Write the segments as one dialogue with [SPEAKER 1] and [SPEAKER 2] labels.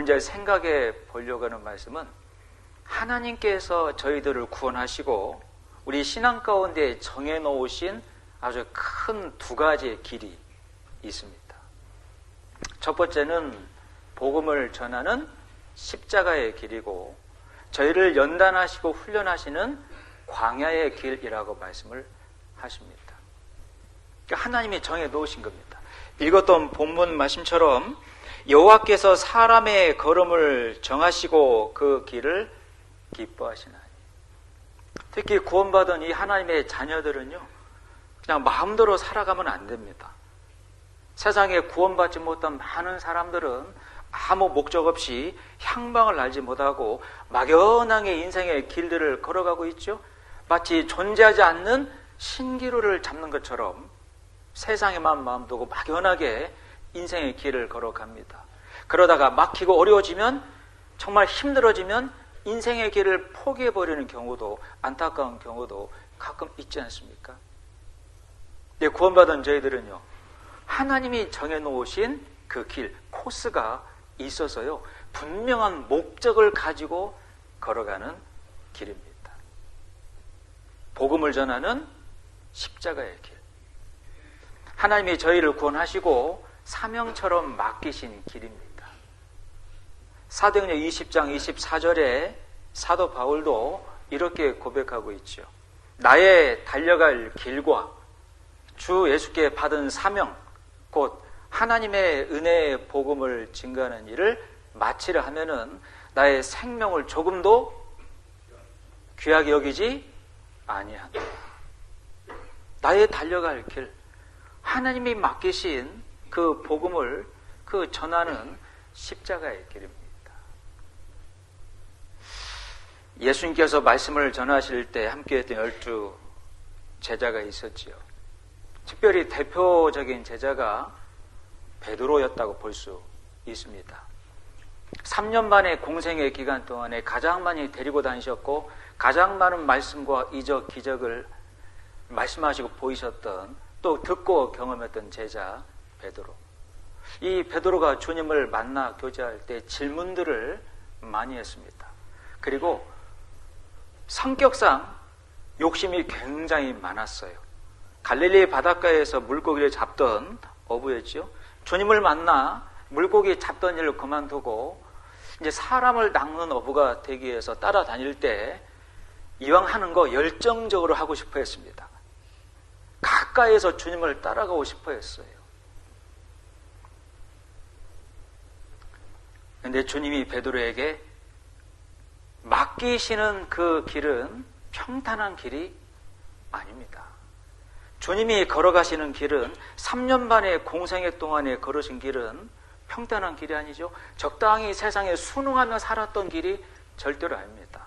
[SPEAKER 1] 이제 생각해 보려고 하는 말씀은 하나님께서 저희들을 구원하시고 우리 신앙 가운데 정해놓으신 아주 큰 두 가지의 길이 있습니다. 첫 번째는 복음을 전하는 십자가의 길이고, 저희를 연단하시고 훈련하시는 광야의 길이라고 말씀을 하십니다. 그러니까 하나님이 정해놓으신 겁니다. 읽었던 본문 말씀처럼 여호와께서 사람의 걸음을 정하시고 그 길을 기뻐하시나니. 특히 구원받은 이 하나님의 자녀들은요, 그냥 마음대로 살아가면 안 됩니다. 세상에 구원받지 못한 많은 사람들은 아무 목적 없이 향방을 알지 못하고 막연하게 인생의 길들을 걸어가고 있죠. 마치 존재하지 않는 신기루를 잡는 것처럼 세상에만 마음 두고 막연하게 인생의 길을 걸어갑니다. 그러다가 막히고 어려워지면, 정말 힘들어지면 인생의 길을 포기해버리는 경우도, 안타까운 경우도 가끔 있지 않습니까? 네, 구원받은 저희들은요, 하나님이 정해놓으신 그 길, 코스가 있어서요, 분명한 목적을 가지고 걸어가는 길입니다. 복음을 전하는 십자가의 길. 하나님이 저희를 구원하시고 사명처럼 맡기신 길입니다. 사도행전 20장 24절에 사도 바울도 이렇게 고백하고 있죠. 나의 달려갈 길과 주 예수께 받은 사명, 곧 하나님의 은혜의 복음을 증거하는 일을 마치려 하면은 나의 생명을 조금도 귀하게 여기지 아니한다. 나의 달려갈 길, 하나님이 맡기신 그 복음을 전하는 십자가의 길입니다. 예수님께서 말씀을 전하실 때 함께했던 12 제자가 있었지요. 특별히 대표적인 제자가 베드로였다고 볼 수 있습니다. 3년 반의 공생의 기간 동안에 가장 많이 데리고 다니셨고 가장 많은 말씀과 이적, 기적을 말씀하시고 보이셨던, 또 듣고 경험했던 제자 베드로. 이 베드로가 주님을 만나 교제할 때 질문들을 많이 했습니다. 그리고 성격상 욕심이 굉장히 많았어요. 갈릴리 바닷가에서 물고기를 잡던 어부였죠. 주님을 만나 물고기 잡던 일을 그만두고 이제 사람을 낚는 어부가 되기 위해서 따라다닐 때 이왕 하는 거 열정적으로 하고 싶어 했습니다. 가까이에서 주님을 따라가고 싶어 했어요. 그런데 주님이 베드로에게 맡기시는 그 길은 평탄한 길이 아닙니다. 주님이 걸어가시는 길은 3년 반의 공생애 동안에 걸으신 길은 평탄한 길이 아니죠. 적당히 세상에 순응하며 살았던 길이 절대로 아닙니다.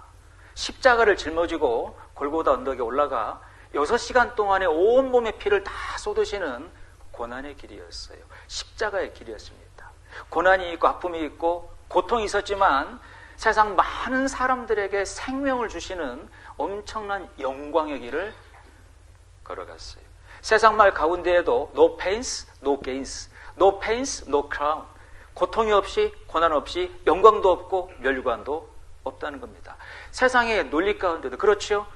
[SPEAKER 1] 십자가를 짊어지고 골고다 언덕에 올라가 6시간 동안에 온몸의 피를 다 쏟으시는 고난의 길이었어요. 십자가의 길이었습니다. 고난이 있고 아픔이 있고 고통이 있었지만 세상 많은 사람들에게 생명을 주시는 엄청난 영광의 길을 걸어갔어요. 세상 말 가운데에도 no pains, no gains, no pains, no crown. 고통이 없이, 고난 없이 영광도 없고 멸관도 없다는 겁니다. 세상의 논리 가운데도 그렇죠.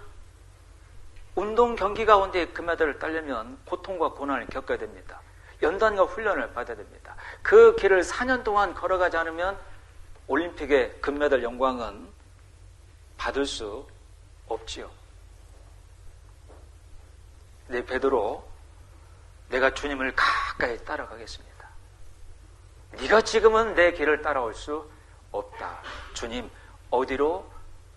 [SPEAKER 1] 운동 경기 가운데 금메달을 따려면 고통과 고난을 겪어야 됩니다. 연단과 훈련을 받아야 됩니다. 그 길을 4년 동안 걸어가지 않으면 올림픽의 금메달 영광은 받을 수 없지요. 네, 베드로, 내가 주님을 가까이 따라가겠습니다. 네가 지금은 내 길을 따라올 수 없다. 주님, 어디로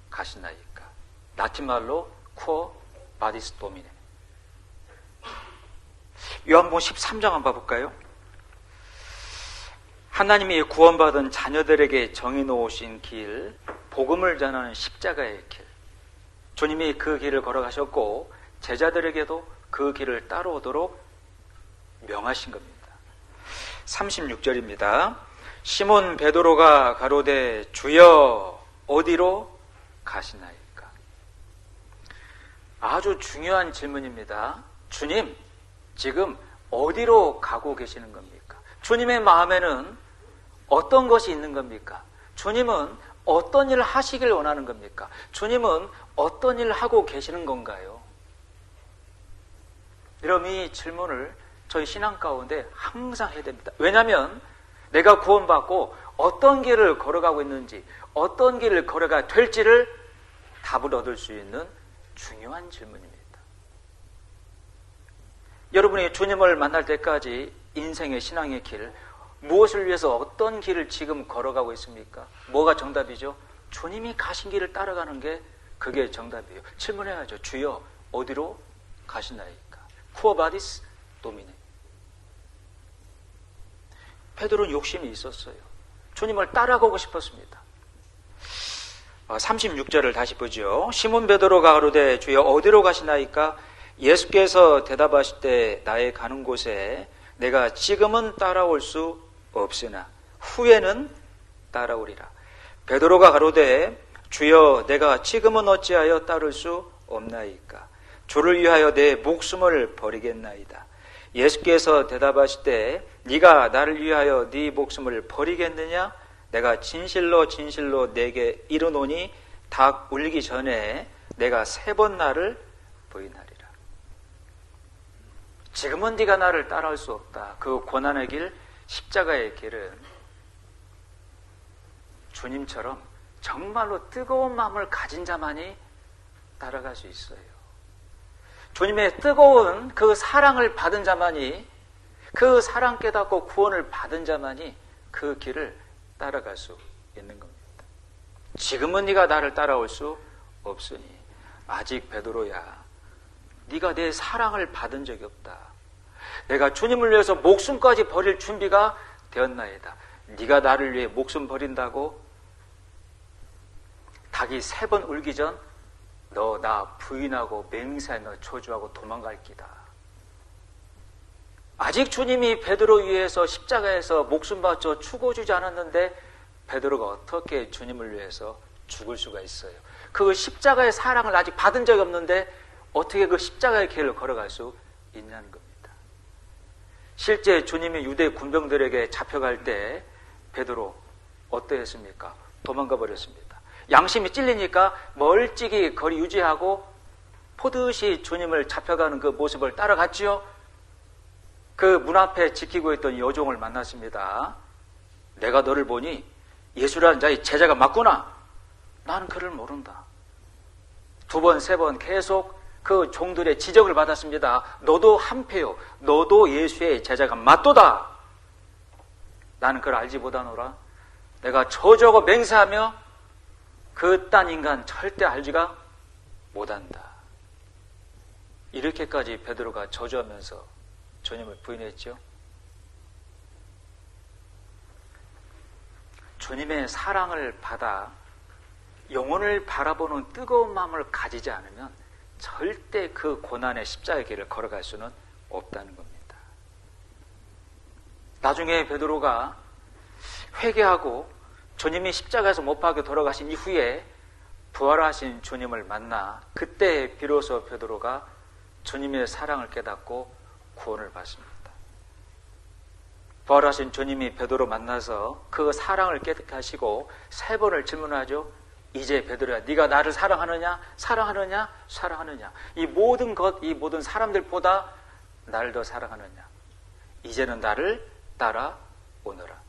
[SPEAKER 1] 가시나이까? 라틴 말로 쿠어 바디스 도미네. 요한복음 13장 한번 봐볼까요? 하나님이 구원받은 자녀들에게 정해놓으신 길, 복음을 전하는 십자가의 길. 주님이 그 길을 걸어가셨고 제자들에게도 그 길을 따라오도록 명하신 겁니다. 36절입니다. 시몬 베드로가 가로되 주여 어디로 가시나이까? 아주 중요한 질문입니다. 주님, 지금 어디로 가고 계시는 겁니까? 주님의 마음에는 어떤 것이 있는 겁니까? 주님은 어떤 일을 하시길 원하는 겁니까? 주님은 어떤 일을 하고 계시는 건가요? 여러분, 이 질문을 저희 신앙 가운데 항상 해야 됩니다. 왜냐하면 내가 구원받고 어떤 길을 걸어가고 있는지, 어떤 길을 걸어가 될지를 답을 얻을 수 있는 중요한 질문입니다. 여러분이 주님을 만날 때까지 인생의 신앙의 길, 무엇을 위해서 어떤 길을 지금 걸어가고 있습니까? 뭐가 정답이죠? 주님이 가신 길을 따라가는 게 그게 정답이에요. 질문해야죠. 주여, 어디로 가시나이까? Quo vadis Domine. 베드로는 욕심이 있었어요. 주님을 따라가고 싶었습니다. 36절을 다시 보죠. 시몬 베드로가 가로되 주여 어디로 가시나이까? 예수께서 대답하실 때 나의 가는 곳에 내가 지금은 따라올 수 없으나 후에는 따라오리라. 베드로가 가로되 주여 내가 지금은 어찌하여 따를 수 없나이까? 주를 위하여 내 목숨을 버리겠나이다. 예수께서 대답하실 때 네가 나를 위하여 네 목숨을 버리겠느냐? 내가 진실로 진실로 내게 이르노니 닭 울기 전에 내가 3번 나를 부인하리라. 지금은 네가 나를 따라올 수 없다. 그 고난의 길, 십자가의 길은 주님처럼 정말로 뜨거운 마음을 가진 자만이 따라갈 수 있어요. 주님의 뜨거운 그 사랑을 받은 자만이, 그 사랑 깨닫고 구원을 받은 자만이 그 길을 따라갈 수 있는 겁니다. 지금은 네가 나를 따라올 수 없으니 아직 베드로야, 네가 내 사랑을 받은 적이 없다. 내가 주님을 위해서 목숨까지 버릴 준비가 되었나이다. 네가 나를 위해 목숨 버린다고? 닭이 3번 울기 전 너 나 부인하고 맹세하며 저주하고 도망갈 기다. 아직 주님이 베드로 위해서 십자가에서 목숨 바쳐 죽어주지 않았는데 베드로가 어떻게 주님을 위해서 죽을 수가 있어요? 그 십자가의 사랑을 아직 받은 적이 없는데 어떻게 그 십자가의 길을 걸어갈 수 있냐는 겁니다. 실제 주님이 유대 군병들에게 잡혀갈 때 베드로 어떠했습니까? 도망가 버렸습니다. 양심이 찔리니까 멀찍이 거리 유지하고 포듯이 주님을 잡혀가는 그 모습을 따라갔지요. 그 문 앞에 지키고 있던 여종을 만났습니다. 내가 너를 보니 예수라는 자의 제자가 맞구나. 나는 그를 모른다. 2번, 3번 계속 그 종들의 지적을 받았습니다. 너도 한패요. 너도 예수의 제자가 맞도다. 나는 그걸 알지 못하노라. 내가 저저고 맹세하며 그딴 인간 절대 알지가 못한다. 이렇게까지 베드로가 저주하면서 주님을 부인했죠. 주님의 사랑을 받아 영혼을 바라보는 뜨거운 마음을 가지지 않으면 절대 그 고난의 십자가의 길을 걸어갈 수는 없다는 겁니다. 나중에 베드로가 회개하고 주님이 십자가에서 못 박혀 돌아가신 이후에 부활하신 주님을 만나 그때 비로소 베드로가 주님의 사랑을 깨닫고 구원을 받습니다. 부활하신 주님이 베드로 만나서 그 사랑을 깨닫게 하시고 3번을 질문하죠. 이제 베드로야, 네가 나를 사랑하느냐? 사랑하느냐? 사랑하느냐? 이 모든 것, 이 모든 사람들보다 나를 더 사랑하느냐? 이제는 나를 따라오너라.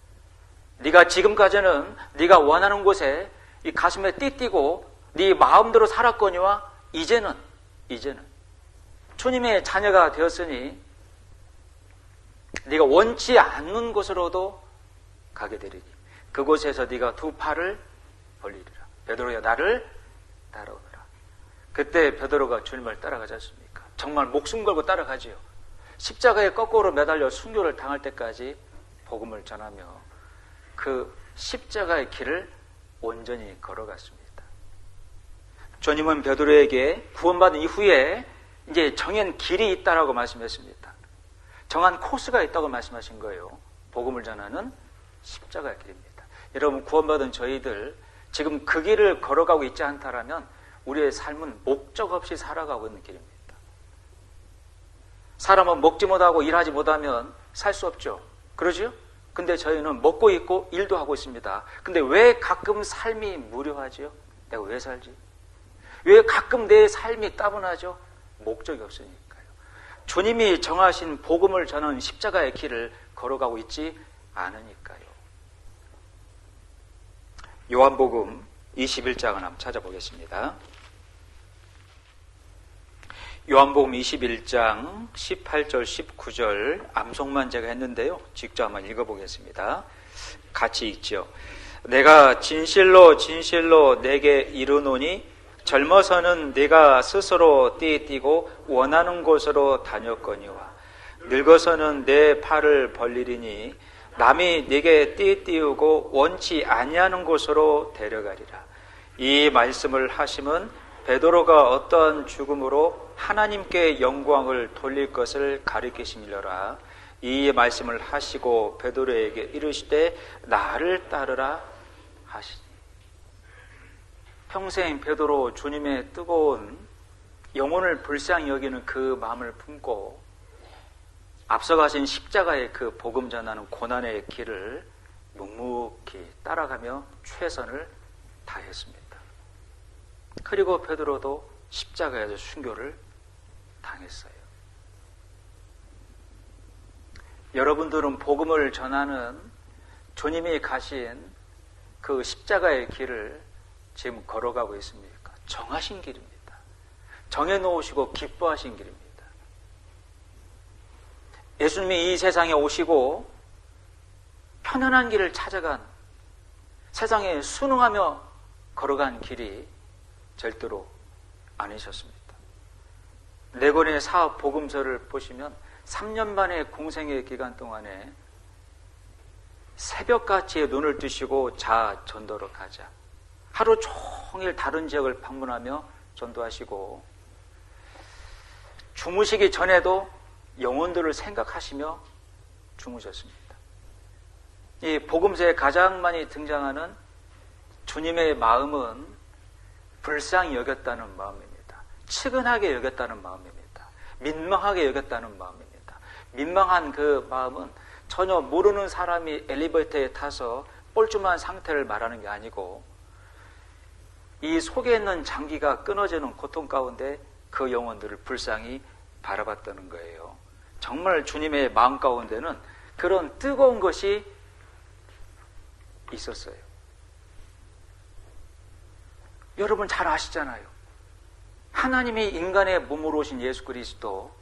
[SPEAKER 1] 네가 지금까지는 네가 원하는 곳에 이 가슴에 띠띠고 네 마음대로 살았거니와 이제는 주님의 자녀가 되었으니 네가 원치 않는 곳으로도 가게 되리니 그곳에서 네가 2 팔을 벌리리라. 베드로야, 나를 따라오너라. 그때 베드로가 주님을 따라가지 않습니까? 정말 목숨 걸고 따라가지요. 십자가에 거꾸로 매달려 순교를 당할 때까지 복음을 전하며 그 십자가의 길을 온전히 걸어갔습니다. 주님은 베드로에게 구원받은 이후에 이제 정한 길이 있다라고 말씀했습니다. 정한 코스가 있다고 말씀하신 거예요. 복음을 전하는 십자가의 길입니다. 여러분, 구원받은 저희들 지금 그 길을 걸어가고 있지 않다라면 우리의 삶은 목적 없이 살아가고 있는 길입니다. 사람은 먹지 못하고 일하지 못하면 살 수 없죠. 그러죠? 근데 저희는 먹고 있고 일도 하고 있습니다. 근데 왜 가끔 삶이 무료하죠? 내가 왜 살지? 왜 가끔 내 삶이 따분하죠? 목적이 없으니까요. 주님이 정하신 복음을 전하는 십자가의 길을 걸어가고 있지 않으니까요. 요한복음 21장을 한번 찾아보겠습니다. 요한복음 21장 18절 19절 암송만 제가 했는데요. 직접 한번 읽어보겠습니다. 같이 읽죠. 내가 진실로 진실로 내게 이르노니 젊어서는 네가 스스로 띠띠고 원하는 곳으로 다녔거니와 늙어서는 내 팔을 벌리리니 남이 네게 띠띠우고 원치 아니하는 곳으로 데려가리라. 이 말씀을 하심은 베드로가 어떠한 죽음으로 하나님께 영광을 돌릴 것을 가리키심이로라. 이 말씀을 하시고 베드로에게 이르시되 나를 따르라 하시니. 평생 베드로 주님의 뜨거운 영혼을 불쌍히 여기는 그 마음을 품고 앞서가신 십자가의 그 복음 전하는 고난의 길을 묵묵히 따라가며 최선을 다했습니다. 그리고 베드로도 십자가에서 순교를 당했어요. 여러분들은 복음을 전하는 주님이 가신 그 십자가의 길을 지금 걸어가고 있습니까? 정하신 길입니다. 정해놓으시고 기뻐하신 길입니다. 예수님이 이 세상에 오시고 편안한 길을 찾아간, 세상에 순응하며 걸어간 길이 절대로 아니셨습니다. 네 권의 사업 복음서를 보시면 3년 만에 공생의 기간 동안에 새벽같이 눈을 뜨시고 자 전도로 가자. 하루 종일 다른 지역을 방문하며 전도하시고 주무시기 전에도 영혼들을 생각하시며 주무셨습니다. 이 복음서에 가장 많이 등장하는 주님의 마음은 불쌍히 여겼다는 마음입니다. 측은하게 여겼다는 마음입니다. 민망하게 여겼다는 마음입니다. 민망한 그 마음은 전혀 모르는 사람이 엘리베이터에 타서 뻘쭘한 상태를 말하는 게 아니고 이 속에 있는 장기가 끊어지는 고통 가운데 그 영혼들을 불쌍히 바라봤다는 거예요. 정말 주님의 마음 가운데는 그런 뜨거운 것이 있었어요. 여러분 잘 아시잖아요. 하나님이 인간의 몸으로 오신 예수 그리스도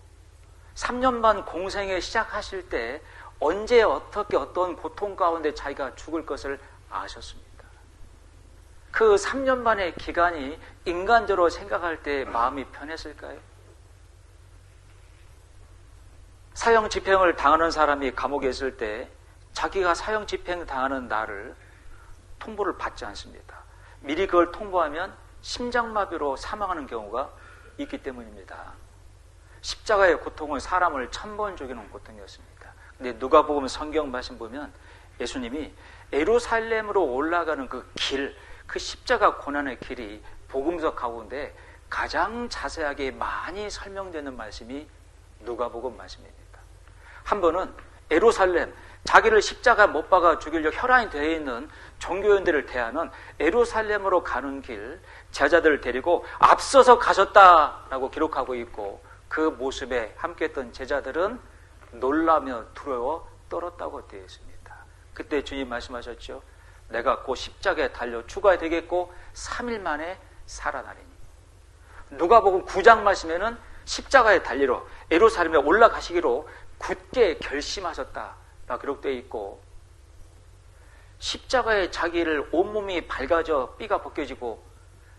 [SPEAKER 1] 3년 반 공생에 시작하실 때 언제 어떻게 어떤 고통 가운데 자기가 죽을 것을 아셨습니다. 그 3년 반의 기간이 인간적으로 생각할 때 마음이 편했을까요? 사형 집행을 당하는 사람이 감옥에 있을 때 자기가 사형 집행 당하는 날을 통보를 받지 않습니다. 미리 그걸 통보하면 심장마비로 사망하는 경우가 있기 때문입니다. 십자가의 고통은 사람을 1000번 죽이는 고통이었습니다. 근데 누가복음 성경 말씀 보면 예수님이 예루살렘으로 올라가는 그 길, 그 십자가 고난의 길이 복음서 가운데 가장 자세하게 많이 설명되는 말씀이 누가복음 말씀입니다. 한 번은 예루살렘, 자기를 십자가 못 박아 죽이려 혈안이 되어 있는 종교인들을 대하는 예루살렘으로 가는 길, 제자들을 데리고 앞서서 가셨다라고 기록하고 있고 그 모습에 함께했던 제자들은 놀라며 두려워 떨었다고 되어 있습니다. 그때 주님 말씀하셨죠. 내가 곧 십자가에 달려 죽어야 되겠고 3일 만에 살아나리니. 누가복음 9장 말씀에는 십자가에 달리러 예루살렘에 올라가시기로 굳게 결심하셨다라고 기록되어 있고 십자가에 자기를 온몸이 밝아져 삐가 벗겨지고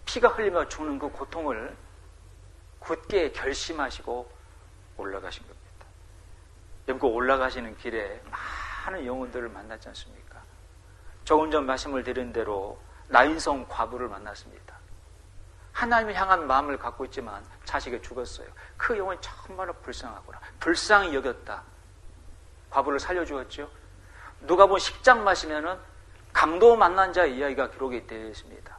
[SPEAKER 1] 피가 흘리며 죽는 그 고통을 굳게 결심하시고 올라가신 겁니다. 여러분 올라가시는 길에 많은 영혼들을 만났지 않습니까? 조금 전 말씀을 드린 대로 나인성 과부를 만났습니다. 하나님을 향한 마음을 갖고 있지만 자식이 죽었어요. 그 영혼이 정말로 불쌍하구나. 불쌍히 여겼다. 과부를 살려주었죠. 누가복음 10장 마시면은 강도 만난 자 이야기가 기록이 되어 있습니다.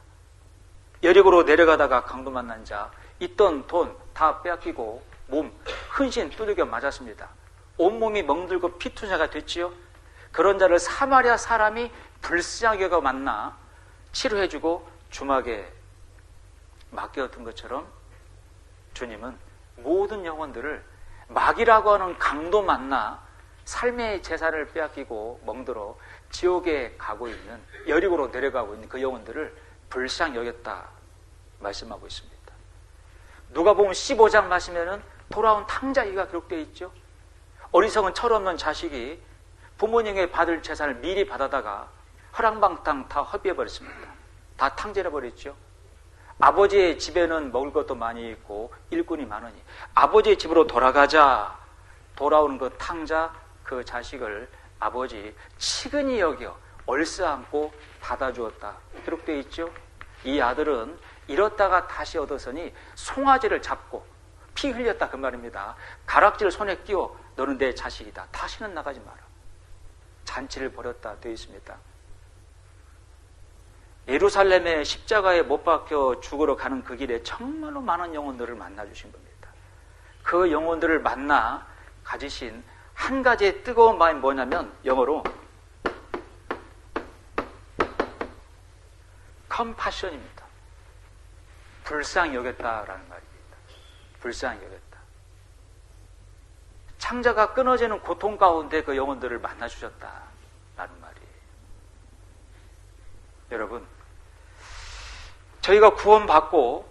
[SPEAKER 1] 여리고로 내려가다가 강도 만난 자, 있던 돈 다 빼앗기고 몸 흔신 두들겨 맞았습니다. 온몸이 멍들고 피투성이가 됐지요. 그런 자를 사마리아 사람이 불쌍하게 만나 치료해주고 주막에 맡겨둔 것처럼 주님은 모든 영혼들을 마귀라고 하는 강도 만나 삶의 재산을 빼앗기고 멍들어 지옥에 가고 있는, 여리고로 내려가고 있는 그 영혼들을 불쌍히 여겼다 말씀하고 있습니다. 누가복음 15장 말씀에는 돌아온 탕자 얘기가 기록되어 있죠. 어리석은 철없는 자식이 부모님에게 받을 재산을 미리 받아다가 허랑방탕 다 허비해버렸습니다. 다 탕진해버렸죠. 아버지의 집에는 먹을 것도 많이 있고 일꾼이 많으니 아버지의 집으로 돌아가자. 돌아오는 그 탕자, 그 자식을 아버지 치근히 여겨 얼싸안고 받아주었다 기록되어 있죠. 이 아들은 잃었다가 다시 얻었으니 송아지를 잡고 피 흘렸다 그 말입니다. 가락지를 손에 끼워 너는 내 자식이다. 다시는 나가지 마라. 잔치를 벌였다 되어 있습니다. 예루살렘의 십자가에 못 박혀 죽으러 가는 그 길에 정말로 많은 영혼들을 만나 주신 겁니다. 그 영혼들을 만나 가지신 한 가지의 뜨거운 마음이 뭐냐면 영어로 컴패션입니다. 불쌍히 여겼다라는 말입니다. 불쌍히 여겼다. 창자가 끊어지는 고통 가운데 그 영혼들을 만나주셨다라는 말이에요. 여러분, 저희가 구원받고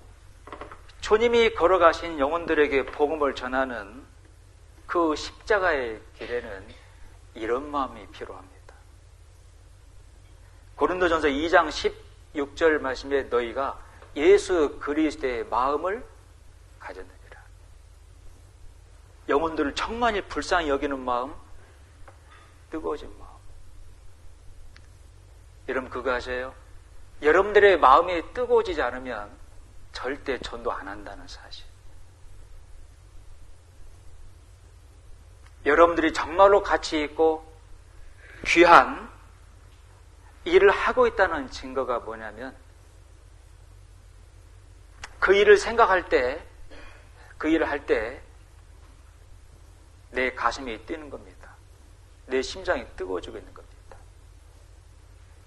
[SPEAKER 1] 주님이 걸어가신 영혼들에게 복음을 전하는 그 십자가의 길에는 이런 마음이 필요합니다. 고린도전서 2장 16절 말씀에 너희가 예수 그리스도의 마음을 가졌느니라. 영혼들을 정말 불쌍히 여기는 마음, 뜨거워진 마음. 여러분 그거 아세요? 여러분들의 마음이 뜨거워지지 않으면 절대 전도 안 한다는 사실. 여러분들이 정말로 가치 있고 귀한 일을 하고 있다는 증거가 뭐냐면 그 일을 생각할 때, 그 일을 할 때 내 가슴이 뛰는 겁니다. 내 심장이 뜨거워지고 있는 겁니다.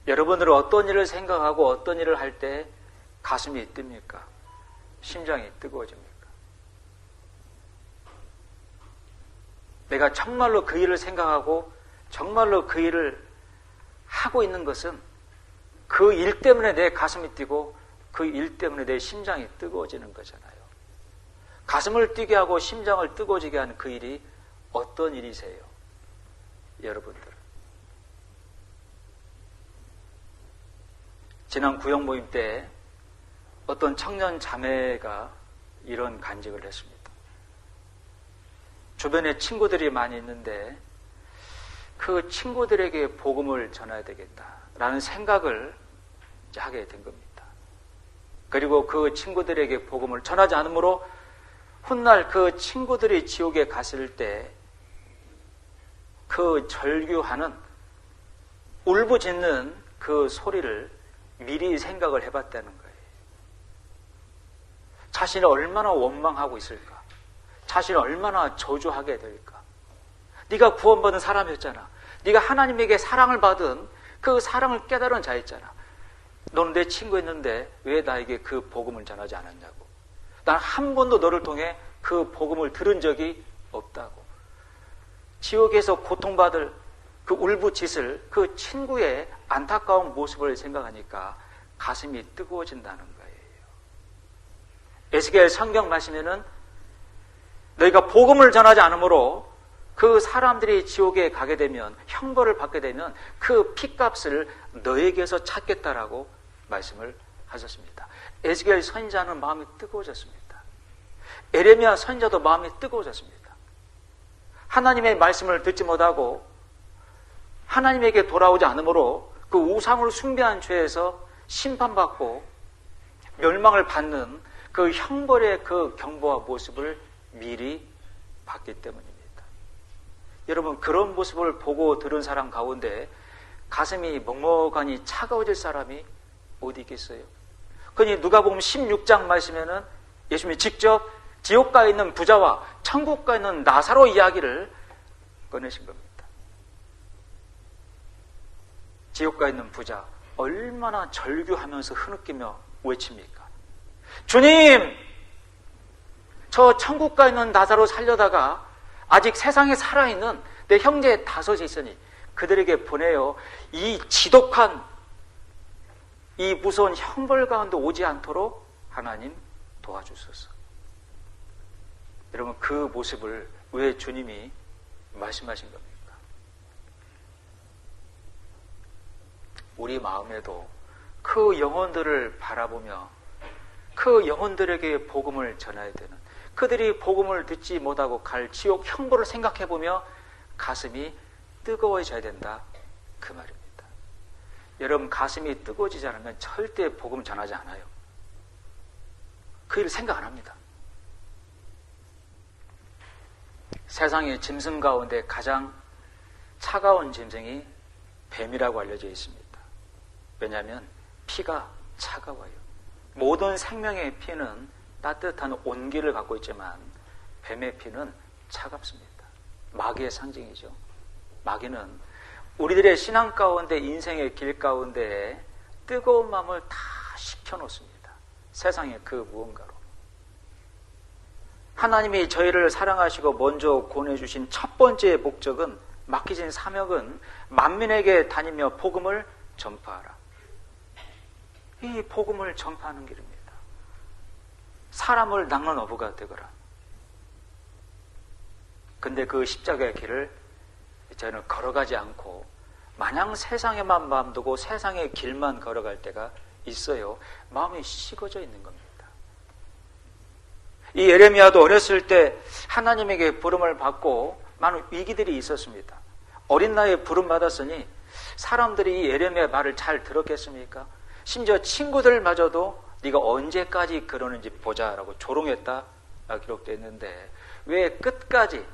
[SPEAKER 1] 여러분들은 어떤 일을 생각하고 어떤 일을 할 때 가슴이 뜹니까? 심장이 뜨거워집니까? 내가 정말로 그 일을 생각하고 정말로 그 일을 하고 있는 것은 그 일 때문에 내 가슴이 뛰고 그 일 때문에 내 심장이 뜨거워지는 거잖아요. 가슴을 뛰게 하고 심장을 뜨거워지게 하는 그 일이 어떤 일이세요? 여러분들. 지난 구역 모임 때 어떤 청년 자매가 이런 간증을 했습니다. 주변에 친구들이 많이 있는데 그 친구들에게 복음을 전해야 되겠다라는 생각을 하게 된 겁니다. 그리고 그 친구들에게 복음을 전하지 않으므로 훗날 그 친구들이 지옥에 갔을 때 그 절규하는 울부짖는 그 소리를 미리 생각을 해봤다는 거예요. 자신이 얼마나 원망하고 있을까? 자신이 얼마나 저주하게 될까? 네가 구원받은 사람이었잖아. 네가 하나님에게 사랑을 받은 그 사랑을 깨달은 자였잖아. 너는 내 친구였는데 왜 나에게 그 복음을 전하지 않았냐고. 난 한 번도 너를 통해 그 복음을 들은 적이 없다고. 지옥에서 고통받을 그 울부짖을 그 친구의 안타까운 모습을 생각하니까 가슴이 뜨거워진다는 거예요. 에스겔 성경 말씀에는 너희가 복음을 전하지 않으므로 그 사람들이 지옥에 가게 되면 형벌을 받게 되면 그 핏값을 너에게서 찾겠다라고 말씀을 하셨습니다. 에스겔 선지자는 마음이 뜨거워졌습니다. 에레미야 선지자도 마음이 뜨거워졌습니다. 하나님의 말씀을 듣지 못하고 하나님에게 돌아오지 않으므로 그 우상을 숭배한 죄에서 심판받고 멸망을 받는 그 형벌의 그 경보와 모습을 미리 봤기 때문입니다. 여러분 그런 모습을 보고 들은 사람 가운데 가슴이 먹먹하니 차가워질 사람이 어디 있겠어요? 그러니 누가복음 16장 말씀에는 예수님이 직접 지옥가에 있는 부자와 천국가에 있는 나사로 이야기를 꺼내신 겁니다. 지옥가 있는 부자 얼마나 절규하면서 흐느끼며 외칩니까? 주님, 저 천국가 있는 나사로 살려다가 아직 세상에 살아있는 내 형제 5이 있으니 그들에게 보내요. 이 지독한 이 무서운 형벌 가운데 오지 않도록 하나님 도와주소서. 여러분, 그 모습을 왜 주님이 말씀하신 겁니까? 우리 마음에도 그 영혼들을 바라보며 그 영혼들에게 복음을 전해야 되는, 그들이 복음을 듣지 못하고 갈 지옥 형벌을 생각해보며 가슴이 뜨거워져야 된다, 그 말입니다. 여러분, 가슴이 뜨거워지지 않으면 절대 복음 전하지 않아요. 그 일을 생각 안 합니다. 세상의 짐승 가운데 가장 차가운 짐승이 뱀이라고 알려져 있습니다. 왜냐하면 피가 차가워요. 모든 생명의 피는 따뜻한 온기를 갖고 있지만 뱀의 피는 차갑습니다. 마귀의 상징이죠. 마귀는 우리들의 신앙 가운데, 인생의 길 가운데 뜨거운 마음을 다 식혀놓습니다. 세상의 그 무언가로. 하나님이 저희를 사랑하시고 먼저 권해주신 첫 번째 목적은, 맡기신 사명은 만민에게 다니며 복음을 전파하라. 이 복음을 전파하는 길입니다. 사람을 낚는 어부가 되거라. 근데 그 십자가의 길을 저는 걸어가지 않고 마냥 세상에만 마음 두고 세상의 길만 걸어갈 때가 있어요. 마음이 식어져 있는 겁니다. 이 예레미야도 어렸을 때 하나님에게 부름을 받고 많은 위기들이 있었습니다. 어린 나이에 부름 받았으니 사람들이 이 예레미야 말을 잘 들었겠습니까? 심지어 친구들마저도 네가 언제까지 그러는지 보자라고 조롱했다 기록되어 있는데, 왜 끝까지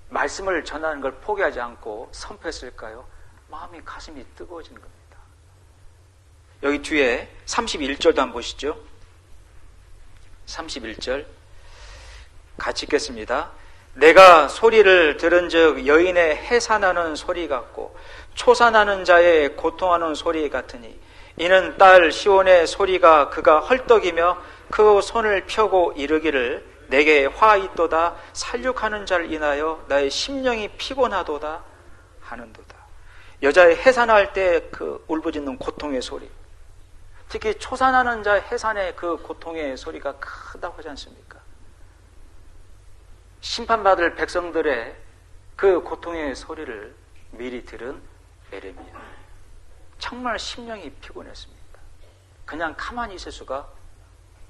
[SPEAKER 1] 말씀을 전하는 걸 포기하지 않고 선포했을까요? 마음이, 가슴이 뜨거워진 겁니다. 여기 뒤에 31절도 한번 보시죠. 31절 같이 읽겠습니다. 내가 소리를 들은즉 여인의 해산하는 소리 같고 초산하는 자의 고통하는 소리 같으니 이는 딸 시온의 소리가 그가 헐떡이며 그 손을 펴고 이르기를 내게 화 있도다, 살육하는 자를 인하여 나의 심령이 피곤하도다 하는도다. 여자의 해산할 때 그 울부짖는 고통의 소리, 특히 초산하는 자의 해산의 그 고통의 소리가 크다고 하지 않습니까? 심판받을 백성들의 그 고통의 소리를 미리 들은 예레미야, 정말 심령이 피곤했습니다. 그냥 가만히 있을 수가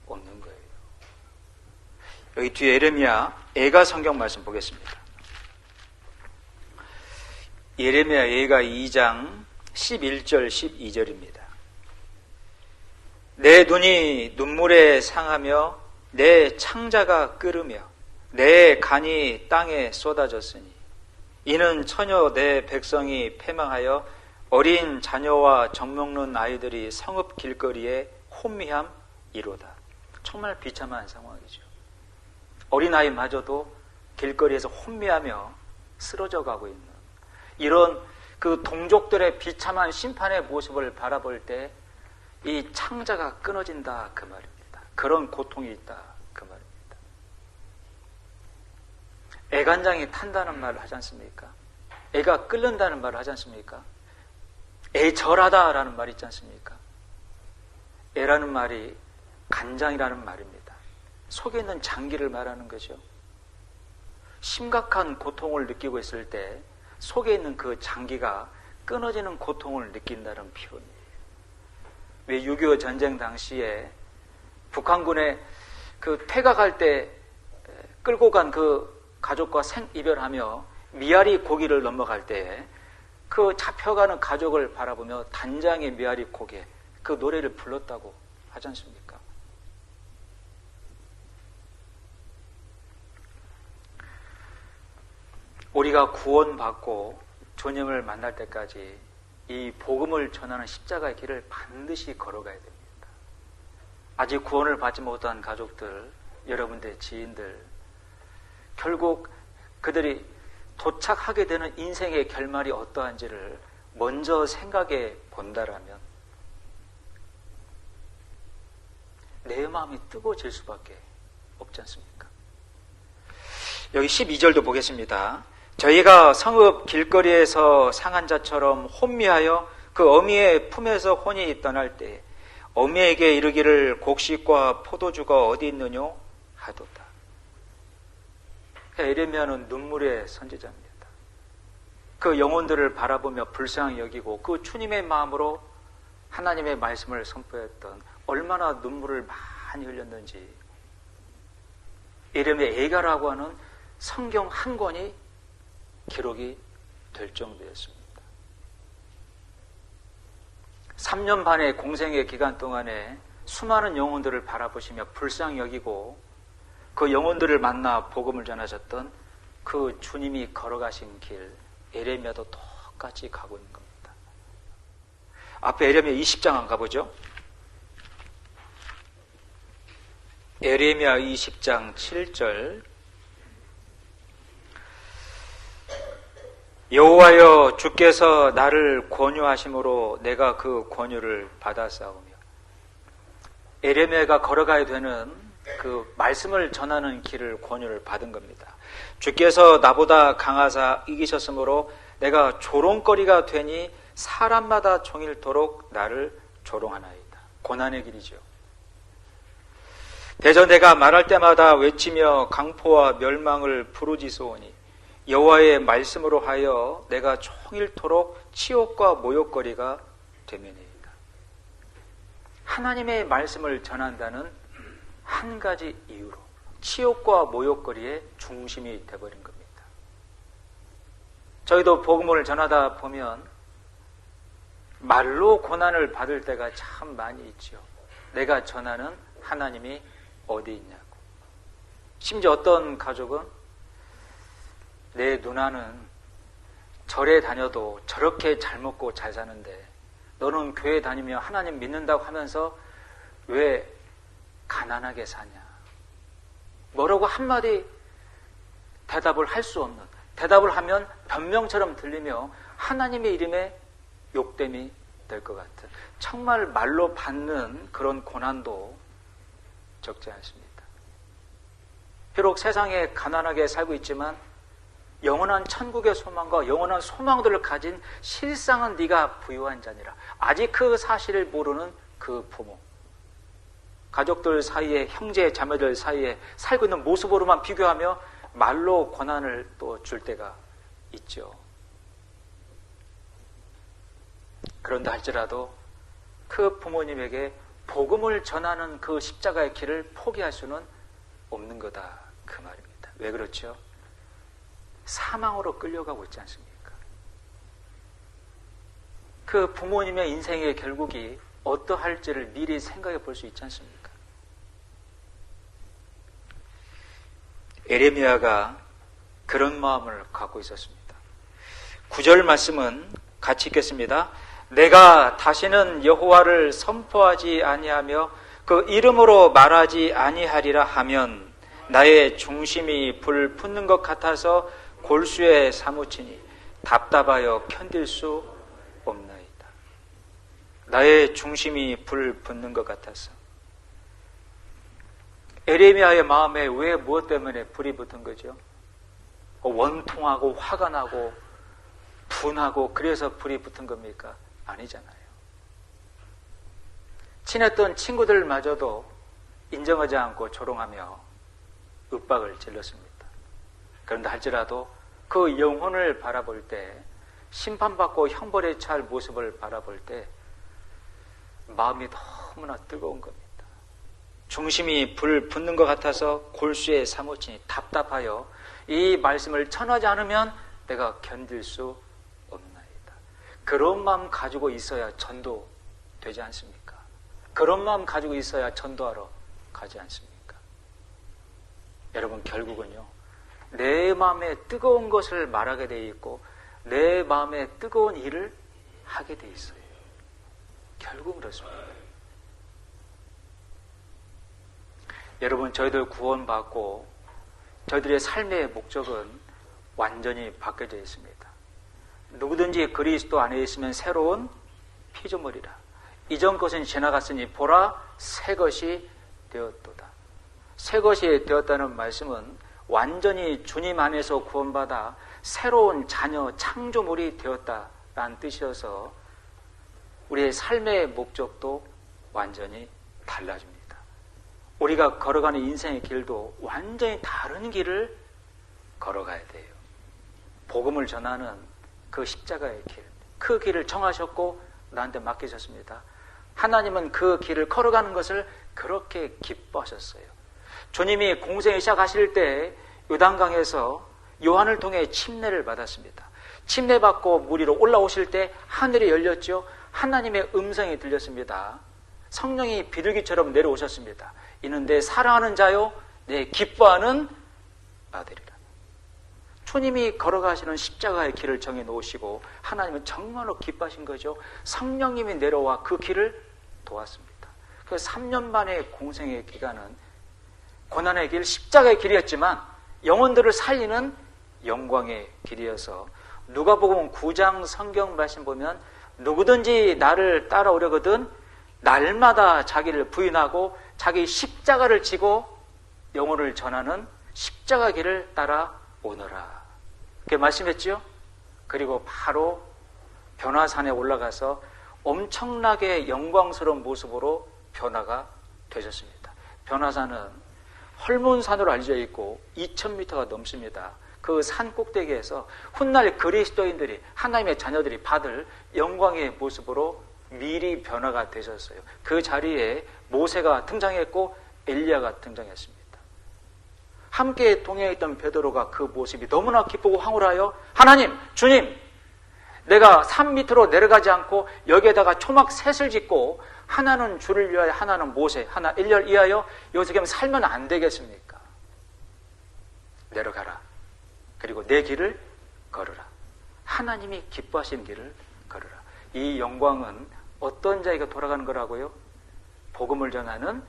[SPEAKER 1] 없는 거예요. 여기 뒤에 예레미야 애가 성경 말씀 보겠습니다. 예레미야 애가 2장 11절 12절입니다. 내 눈이 눈물에 상하며 내 창자가 끓으며 내 간이 땅에 쏟아졌으니 이는 처녀 내 백성이 패망하여 어린 자녀와 젖먹는 아이들이 성읍 길거리에 혼미함이로다. 정말 비참한 상황이죠. 어린아이마저도 길거리에서 혼미하며 쓰러져 가고 있는 이런 그 동족들의 비참한 심판의 모습을 바라볼 때 이 창자가 끊어진다, 그 말입니다. 그런 고통이 있다, 그 말입니다. 애간장이 탄다는 말을 하지 않습니까? 애가 끓는다는 말을 하지 않습니까? 애절하다라는 말이 있지 않습니까? 애라는 말이 간장이라는 말입니다. 속에 있는 장기를 말하는 거죠. 심각한 고통을 느끼고 있을 때 속에 있는 그 장기가 끊어지는 고통을 느낀다는 표현이에요. 왜 6.25 전쟁 당시에 북한군에 그 퇴각할 때 끌고 간 그 가족과 생이별하며 미아리 고기를 넘어갈 때 그 잡혀가는 가족을 바라보며 단장의 미아리 고개, 그 노래를 불렀다고 하지 않습니까? 우리가 구원받고 주님을 만날 때까지 이 복음을 전하는 십자가의 길을 반드시 걸어가야 됩니다. 아직 구원을 받지 못한 가족들, 여러분들의 지인들, 결국 그들이 도착하게 되는 인생의 결말이 어떠한지를 먼저 생각해 본다라면 내 마음이 뜨거워질 수밖에 없지 않습니까? 여기 12절도 보겠습니다. 저희가 성읍 길거리에서 상한 자처럼 혼미하여 그 어미의 품에서 혼이 떠날 때 어미에게 이르기를 곡식과 포도주가 어디 있느뇨 하도다. 에레미야는 눈물의 선지자입니다. 그 영혼들을 바라보며 불쌍히 여기고 그 주님의 마음으로 하나님의 말씀을 선포했던 얼마나 눈물을 많이 흘렸는지 에레미야 애가라고 하는 성경 한 권이 기록이 될 정도였습니다. 3년 반의 공생의 기간 동안에 수많은 영혼들을 바라보시며 불쌍히 여기고 그 영혼들을 만나 복음을 전하셨던 그 주님이 걸어가신 길, 에레미야도 똑같이 가고 있는 겁니다. 앞에 에레미야 20장 안 가보죠? 에레미야 20장 7절 여호와여 주께서 나를 권유하심으로 내가 그 권유를 받아싸우며 에레미야가 걸어가야 되는 그 말씀을 전하는 길을 권유를 받은 겁니다. 주께서 나보다 강하사 이기셨으므로 내가 조롱거리가 되니 사람마다 종일토록 나를 조롱하나이다. 고난의 길이죠. 대저 내가 말할 때마다 외치며 강포와 멸망을 부르짖소오니 여호와의 말씀으로 하여 내가 종일토록 치욕과 모욕거리가 되면이다. 하나님의 말씀을 전한다는 한 가지 이유로 치욕과 모욕거리의 중심이 되어버린 겁니다. 저희도 복음을 전하다 보면 말로 고난을 받을 때가 참 많이 있죠. 내가 전하는 하나님이 어디 있냐고. 심지어 어떤 가족은 내 누나는 절에 다녀도 저렇게 잘 먹고 잘 사는데 너는 교회 다니며 하나님 믿는다고 하면서 왜 가난하게 사냐. 뭐라고 한마디 대답을 할 수 없는, 대답을 하면 변명처럼 들리며 하나님의 이름에 욕됨이 될 것 같은, 정말 말로 받는 그런 고난도 적지 않습니다. 비록 세상에 가난하게 살고 있지만 영원한 천국의 소망과 영원한 소망들을 가진 실상은 네가 부유한 자니라. 아직 그 사실을 모르는 그 부모, 가족들 사이에, 형제 자매들 사이에 살고 있는 모습으로만 비교하며 말로 고난을 또 줄 때가 있죠. 그런다 할지라도 그 부모님에게 복음을 전하는 그 십자가의 길을 포기할 수는 없는 거다, 그 말입니다. 왜 그렇죠? 사망으로 끌려가고 있지 않습니까? 그 부모님의 인생의 결국이 어떠할지를 미리 생각해 볼 수 있지 않습니까? 에레미야가 그런 마음을 갖고 있었습니다. 9절 말씀은 같이 읽겠습니다. 내가 다시는 여호와를 선포하지 아니하며 그 이름으로 말하지 아니하리라 하면 나의 중심이 불 붙는 것 같아서 골수에 사무치니 답답하여 견딜 수 없나이다. 나의 중심이 불 붙는 것 같아서. 에레미야의 마음에 왜 무엇 때문에 불이 붙은 거죠? 원통하고 화가 나고 분하고 그래서 불이 붙은 겁니까? 아니잖아요. 친했던 친구들마저도 인정하지 않고 조롱하며 윽박을 질렀습니다. 그런데 할지라도 그 영혼을 바라볼 때, 심판받고 형벌에 처할 모습을 바라볼 때 마음이 너무나 뜨거운 겁니다. 중심이 불 붙는 것 같아서 골수에 사무치니 답답하여 이 말씀을 전하지 않으면 내가 견딜 수 없나이다. 그런 마음 가지고 있어야 전도되지 않습니까? 그런 마음 가지고 있어야 전도하러 가지 않습니까? 여러분, 결국은요, 내 마음에 뜨거운 것을 말하게 돼 있고 내 마음에 뜨거운 일을 하게 돼 있어요. 결국 그렇습니다. 여러분, 저희들 구원받고 저희들의 삶의 목적은 완전히 바뀌어져 있습니다. 누구든지 그리스도 안에 있으면 새로운 피조물이라. 이전 것은 지나갔으니 보라 새 것이 되었도다. 새 것이 되었다는 말씀은 완전히 주님 안에서 구원받아 새로운 자녀 창조물이 되었다라는 뜻이어서 우리의 삶의 목적도 완전히 달라집니다. 우리가 걸어가는 인생의 길도 완전히 다른 길을 걸어가야 돼요. 복음을 전하는 그 십자가의 길, 그 길을 정하셨고 나한테 맡기셨습니다. 하나님은 그 길을 걸어가는 것을 그렇게 기뻐하셨어요. 주님이 공생을 시작하실 때 요단강에서 요한을 통해 침례를 받았습니다. 침례받고 물 위로 올라오실 때 하늘이 열렸죠. 하나님의 음성이 들렸습니다. 성령이 비둘기처럼 내려오셨습니다. 이는 내 사랑하는 자요 내 기뻐하는 아들이라. 주님이 걸어가시는 십자가의 길을 정해 놓으시고 하나님은 정말로 기뻐하신 거죠. 성령님이 내려와 그 길을 도왔습니다. 그 3년 반의 공생의 기간은 고난의 길, 십자가의 길이었지만 영혼들을 살리는 영광의 길이어서 누가복음 9장 성경 말씀 보면 누구든지 나를 따라오려거든 날마다 자기를 부인하고 자기 십자가를 지고 영혼을 전하는 십자가 길을 따라오너라. 그렇게 말씀했죠. 그리고 바로 변화산에 올라가서 엄청나게 영광스러운 모습으로 변화가 되셨습니다. 변화산은 헐몬산으로 알려져 있고 2000m가 넘습니다. 그 산 꼭대기에서 훗날 그리스도인들이 하나님의 자녀들이 받을 영광의 모습으로 미리 변화가 되셨어요. 그 자리에 모세가 등장했고 엘리야가 등장했습니다. 함께 동행했던 베드로가 그 모습이 너무나 기쁘고 황홀하여 하나님, 주님, 내가 산 밑으로 내려가지 않고 여기에다가 초막 셋을 짓고 하나는 주를 위하여 하나는 모세, 하나 엘리야를 위하여 여기서 그냥 살면 안 되겠습니까? 내려가라. 그리고 내 길을 걸으라. 하나님이 기뻐하시는 길을 걸으라. 이 영광은 어떤 자에게 돌아가는 거라고요? 복음을 전하는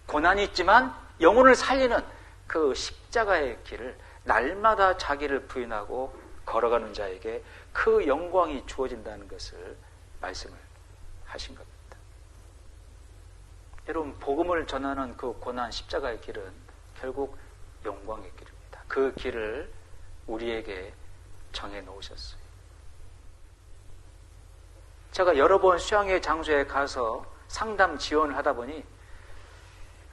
[SPEAKER 1] 고난이 있지만 영혼을 살리는 그 십자가의 길을 날마다 자기를 부인하고 걸어가는 자에게 그 영광이 주어진다는 것을 말씀을 하신 겁니다. 여러분, 복음을 전하는 그 고난 십자가의 길은 결국 영광의 길입니다. 그 길을 우리에게 정해 놓으셨어요. 제가 여러 번 수양회 장소에 가서 상담 지원을 하다 보니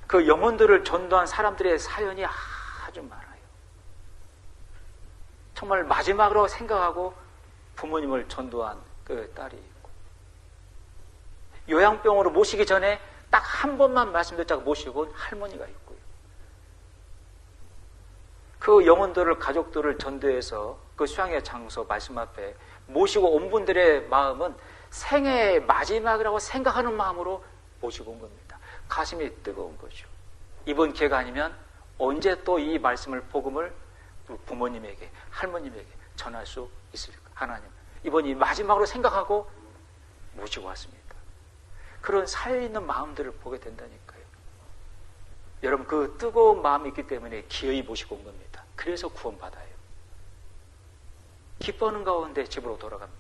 [SPEAKER 1] 그 영혼들을 전도한 사람들의 사연이 아주 많아요. 정말 마지막으로 생각하고 부모님을 전도한 그 딸이 있고, 요양병으로 모시기 전에 딱 한 번만 말씀 듣자고 모시고 온 할머니가 있고요. 그 영혼들을, 가족들을 전도해서 그 수양회 장소 말씀 앞에 모시고 온 분들의 마음은 생애의 마지막이라고 생각하는 마음으로 모시고 온 겁니다. 가슴이 뜨거운 거죠. 이번 기회가 아니면 언제 또 이 말씀을, 복음을 부모님에게, 할머님에게 전할 수 있을까? 하나님, 이번이 마지막으로 생각하고 모시고 왔습니다. 그런 살아있는 마음들을 보게 된다니까요. 여러분, 그 뜨거운 마음이 있기 때문에 기어이 모시고 온 겁니다. 그래서 구원받아요. 기뻐하는 가운데 집으로 돌아갑니다.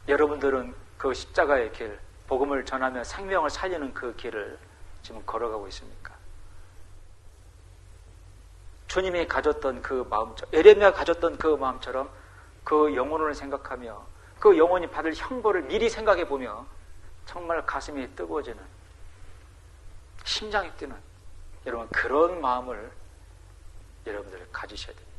[SPEAKER 1] 여러분들은 그 십자가의 길, 복음을 전하며 생명을 살리는 그 길을 지금 걸어가고 있습니까? 주님이 가졌던 그 마음처럼, 에레미야가 가졌던 그 마음처럼 그 영혼을 생각하며 그 영혼이 받을 형벌을 미리 생각해 보며 정말 가슴이 뜨거워지는, 심장이 뛰는, 여러분, 그런 마음을 여러분들 가지셔야 됩니다.